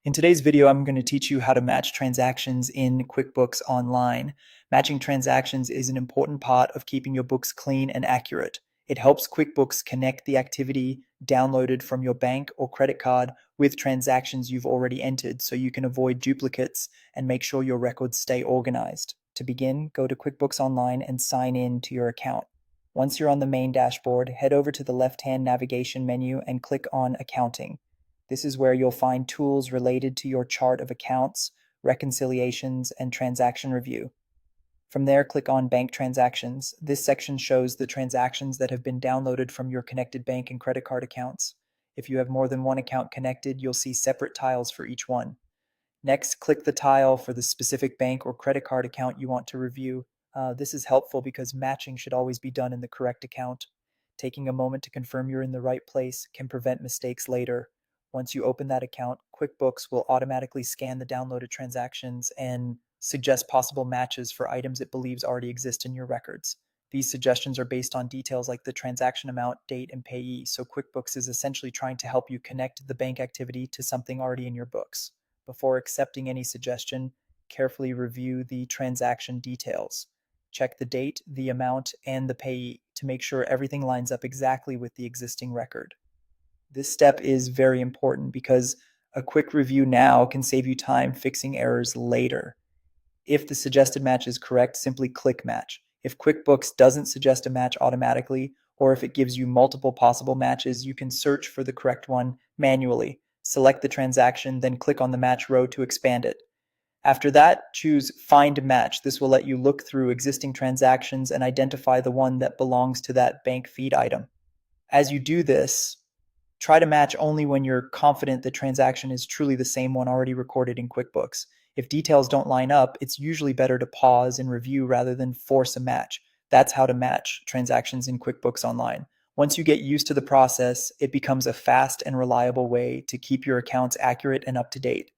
In today's video, I'm going to teach you how to match transactions in QuickBooks Online. Matching transactions is an important part of keeping your books clean and accurate. It helps QuickBooks connect the activity downloaded from your bank or credit card with transactions you've already entered so you can avoid duplicates and make sure your records stay organized. To begin, go to QuickBooks Online and sign in to your account. Once you're on the main dashboard, head over to the left-hand navigation menu and click on Accounting. This is where you'll find tools related to your chart of accounts, reconciliations, and transaction review. From there, click on Bank Transactions. This section shows the transactions that have been downloaded from your connected bank and credit card accounts. If you have more than one account connected, you'll see separate tiles for each one. Next, click the tile for the specific bank or credit card account you want to review. This is helpful because matching should always be done in the correct account. Taking a moment to confirm you're in the right place can prevent mistakes later. Once you open that account, QuickBooks will automatically scan the downloaded transactions and suggest possible matches for items it believes already exist in your records. These suggestions are based on details like the transaction amount, date, and payee, so QuickBooks is essentially trying to help you connect the bank activity to something already in your books. Before accepting any suggestion, carefully review the transaction details. Check the date, the amount, and the payee to make sure everything lines up exactly with the existing record. This step is very important because a quick review now can save you time fixing errors later. If the suggested match is correct, simply click Match. If QuickBooks doesn't suggest a match automatically, or if it gives you multiple possible matches, you can search for the correct one manually. Select the transaction, then click on the match row to expand it. After that, choose Find Match. This will let you look through existing transactions and identify the one that belongs to that bank feed item. As you do this, try to match only when you're confident the transaction is truly the same one already recorded in QuickBooks. If details don't line up, it's usually better to pause and review rather than force a match. That's how to match transactions in QuickBooks Online. Once you get used to the process, it becomes a fast and reliable way to keep your accounts accurate and up to date.